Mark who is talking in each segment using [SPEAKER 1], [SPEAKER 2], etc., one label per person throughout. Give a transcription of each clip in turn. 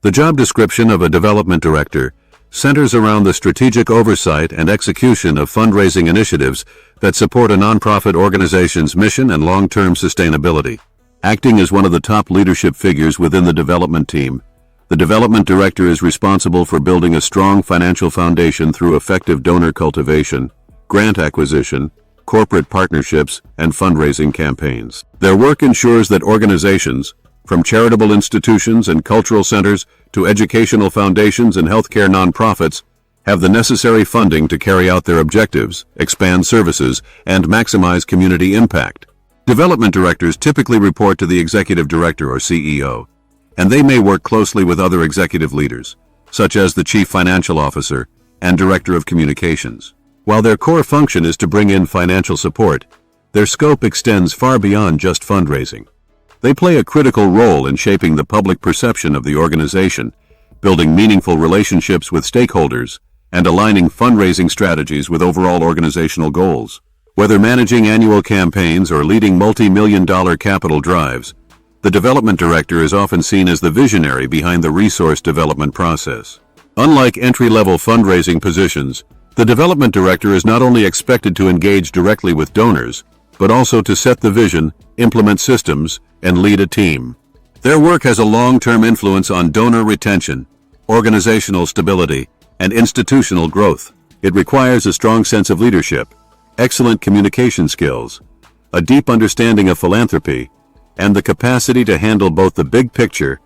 [SPEAKER 1] The job description of a development director centers around the strategic oversight and execution of fundraising initiatives that support a nonprofit organization's mission and long-term sustainability. Acting as one of the top leadership figures within the development team, the development director is responsible for building a strong financial foundation through effective donor cultivation, grant acquisition, corporate partnerships, and fundraising campaigns. Their work ensures that organizations, from charitable institutions and cultural centers to educational foundations and healthcare nonprofits, have the necessary funding to carry out their objectives, expand services, and maximize community impact. Development directors typically report to the executive director or CEO, and they may work closely with other executive leaders, such as the chief financial officer and director of communications. While their core function is to bring in financial support, their scope extends far beyond just fundraising. They play a critical role in shaping the public perception of the organization, building meaningful relationships with stakeholders, and aligning fundraising strategies with overall organizational goals. Whether managing annual campaigns or leading multi-million-dollar capital drives, the development director is often seen as the visionary behind the resource development process. Unlike entry-level fundraising positions, the development director is not only expected to engage directly with donors, but also to set the vision, implement systems, and lead a team. Their work has a long-term influence on donor retention, organizational stability, and institutional growth. It requires a strong sense of leadership, excellent communication skills, a deep understanding of philanthropy, and the capacity to handle both the big picture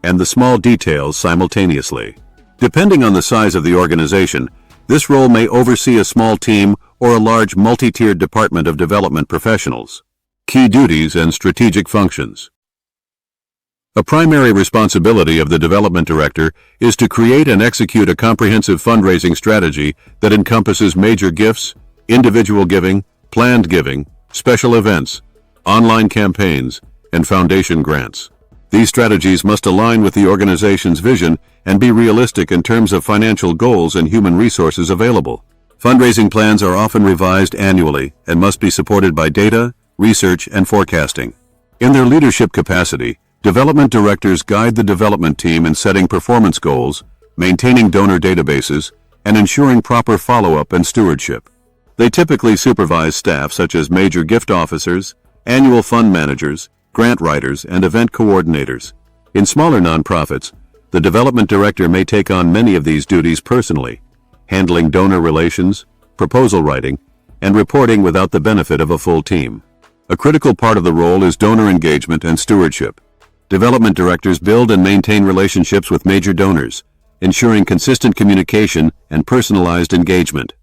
[SPEAKER 1] and the small details simultaneously. Depending on the size of the organization, this role may oversee a small team or a large multi-tiered department of development professionals. Key duties and strategic functions. A primary responsibility of the development director is to create and execute a comprehensive fundraising strategy that encompasses major gifts, individual giving, planned giving, special events, online campaigns, and foundation grants. These strategies must align with the organization's vision and be realistic in terms of financial goals and human resources available. Fundraising plans are often revised annually and must be supported by data, research, and forecasting. In their leadership capacity, development directors guide the development team in setting performance goals, maintaining donor databases, and ensuring proper follow-up and stewardship. They typically supervise staff such as major gift officers, annual fund managers, grant writers, and event coordinators. In smaller nonprofits, the development director may take on many of these duties personally, handling donor relations, proposal writing, and reporting without the benefit of a full team. A critical part of the role is donor engagement and stewardship. Development directors build and maintain relationships with major donors, ensuring consistent communication and personalized engagement.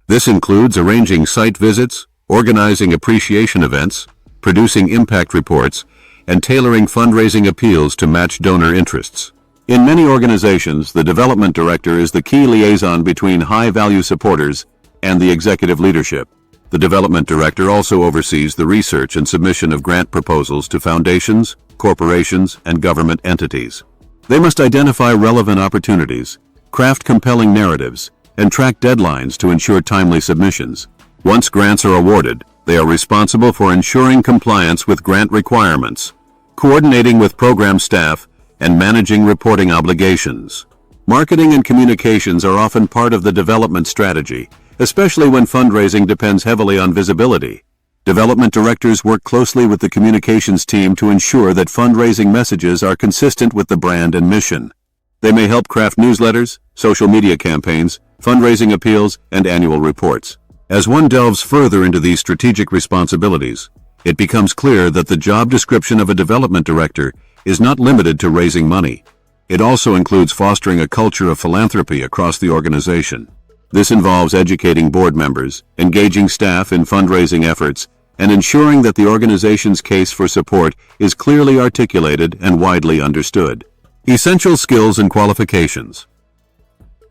[SPEAKER 1] This includes arranging site visits, organizing appreciation events, producing impact reports, and tailoring fundraising appeals to match donor interests. In many organizations, the development director is the key liaison between high-value supporters and the executive leadership. The development director also oversees the research and submission of grant proposals to foundations, corporations, and government entities. They must identify relevant opportunities, craft compelling narratives, and track deadlines to ensure timely submissions. Once grants are awarded, they are responsible for ensuring compliance with grant requirements, coordinating with program staff, and managing reporting obligations. Marketing and communications are often part of the development strategy, especially when fundraising depends heavily on visibility. Development directors work closely with the communications team to ensure that fundraising messages are consistent with the brand and mission. They may help craft newsletters, social media campaigns, fundraising appeals, and annual reports. As one delves further into these strategic responsibilities, it becomes clear that the job description of a development director is not limited to raising money. It also includes fostering a culture of philanthropy across the organization. This involves educating board members, engaging staff in fundraising efforts, and ensuring that the organization's case for support is clearly articulated and widely understood. Essential skills and qualifications.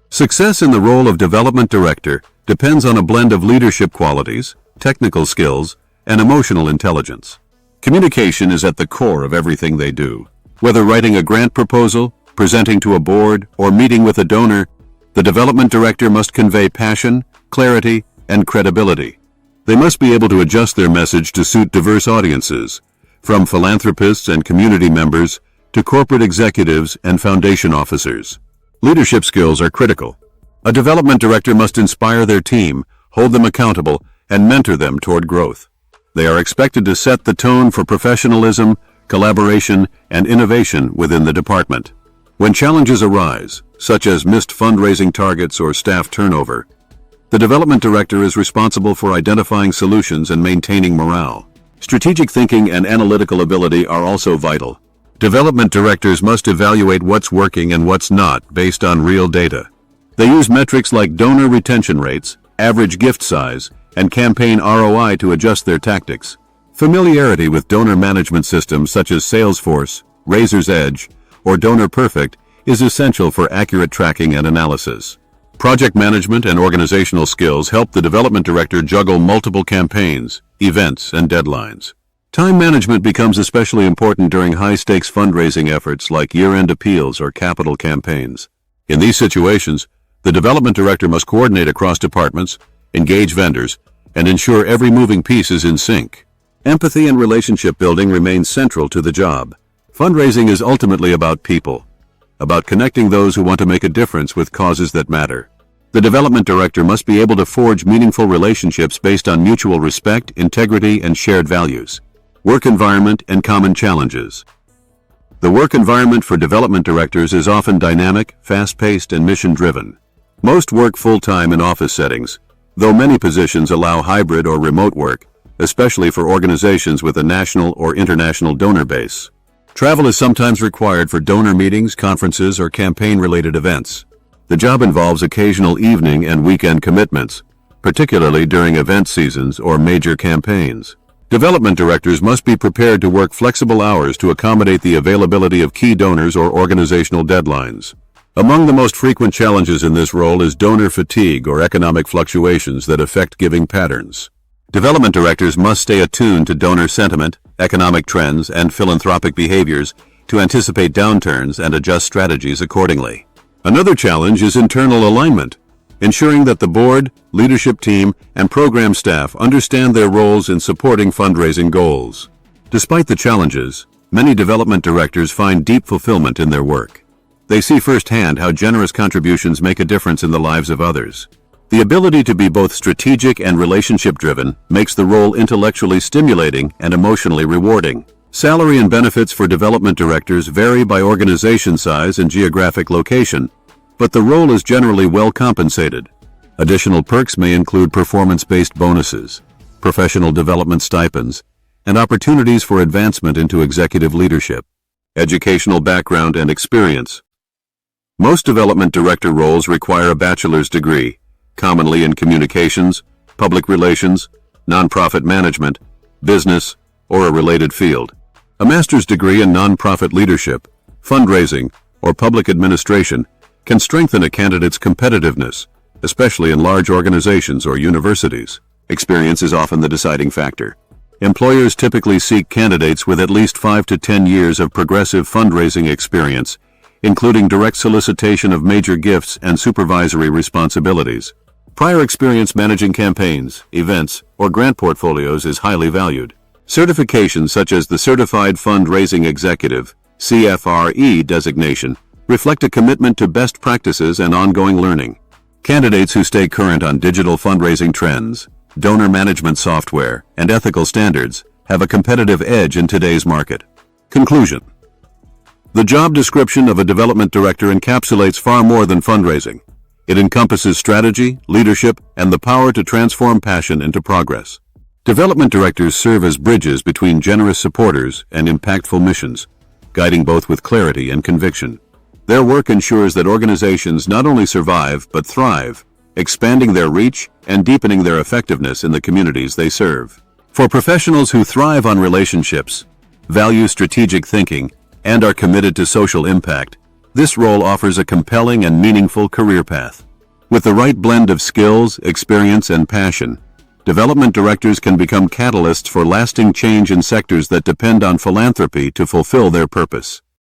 [SPEAKER 1] Success in the role of development director depends on a blend of leadership qualities, technical skills, and emotional intelligence. Communication is at the core of everything they do. Whether writing a grant proposal, presenting to a board, or meeting with a donor, the development director must convey passion, clarity, and credibility. They must be able to adjust their message to suit diverse audiences, from philanthropists and community members to corporate executives and foundation officers. Leadership skills are critical. A development director must inspire their team, hold them accountable, and mentor them toward growth. They are expected to set the tone for professionalism, collaboration, and innovation within the department. When challenges arise, such as missed fundraising targets or staff turnover, the development director is responsible for identifying solutions and maintaining morale. Strategic thinking and analytical ability are also vital. Development directors must evaluate what's working and what's not based on real data. They use metrics like donor retention rates, average gift size, and campaign ROI to adjust their tactics. Familiarity with donor management systems such as Salesforce, Razor's Edge, or Donor Perfect is essential for accurate tracking and analysis. Project management and organizational skills help the development director juggle multiple campaigns, events, and deadlines. Time management becomes especially important during high-stakes fundraising efforts like year-end appeals or capital campaigns. In these situations, the development director must coordinate across departments, engage vendors, and ensure every moving piece is in sync. Empathy and relationship building remain central to the job. Fundraising is ultimately about people, about connecting those who want to make a difference with causes that matter. The development director must be able to forge meaningful relationships based on mutual respect, integrity, and shared values. Work environment and common challenges. The work environment for development directors is often dynamic, fast-paced, and mission-driven. Most work full-time in office settings, though many positions allow hybrid or remote work, especially for organizations with a national or international donor base. Travel is sometimes required for donor meetings, conferences, or campaign-related events. The job involves occasional evening and weekend commitments, particularly during event seasons or major campaigns. Development directors must be prepared to work flexible hours to accommodate the availability of key donors or organizational deadlines. Among the most frequent challenges in this role is donor fatigue or economic fluctuations that affect giving patterns. Development directors must stay attuned to donor sentiment, economic trends, and philanthropic behaviors to anticipate downturns and adjust strategies accordingly. Another challenge is internal alignment, ensuring that the board, leadership team, and program staff understand their roles in supporting fundraising goals. Despite the challenges, many development directors find deep fulfillment in their work. They see firsthand how generous contributions make a difference in the lives of others. The ability to be both strategic and relationship-driven makes the role intellectually stimulating and emotionally rewarding. Salary and benefits for development directors vary by organization size and geographic location, but the role is generally well compensated. Additional perks may include performance-based bonuses, professional development stipends, and opportunities for advancement into executive leadership. Educational background and experience. Most development director roles require a bachelor's degree, commonly in communications, public relations, nonprofit management, business, or a related field. A master's degree in nonprofit leadership, fundraising, or public administration can strengthen a candidate's competitiveness, especially in large organizations or universities. Experience is often the deciding factor. Employers typically seek candidates with at least 5 to 10 years of progressive fundraising experience, including direct solicitation of major gifts and supervisory responsibilities. Prior experience managing campaigns, events, or grant portfolios is highly valued. Certifications such as the Certified Fundraising Executive, CFRE designation, reflect a commitment to best practices and ongoing learning. Candidates who stay current on digital fundraising trends, donor management software, and ethical standards have a competitive edge in today's market. Conclusion. The job description of a development director encapsulates far more than fundraising. It encompasses strategy, leadership, and the power to transform passion into progress. Development directors serve as bridges between generous supporters and impactful missions, guiding both with clarity and conviction. Their work ensures that organizations not only survive but thrive, expanding their reach and deepening their effectiveness in the communities they serve. For professionals who thrive on relationships, value strategic thinking, and are committed to social impact, this role offers a compelling and meaningful career path. With the right blend of skills, experience, and passion, development directors can become catalysts for lasting change in sectors that depend on philanthropy to fulfill their purpose.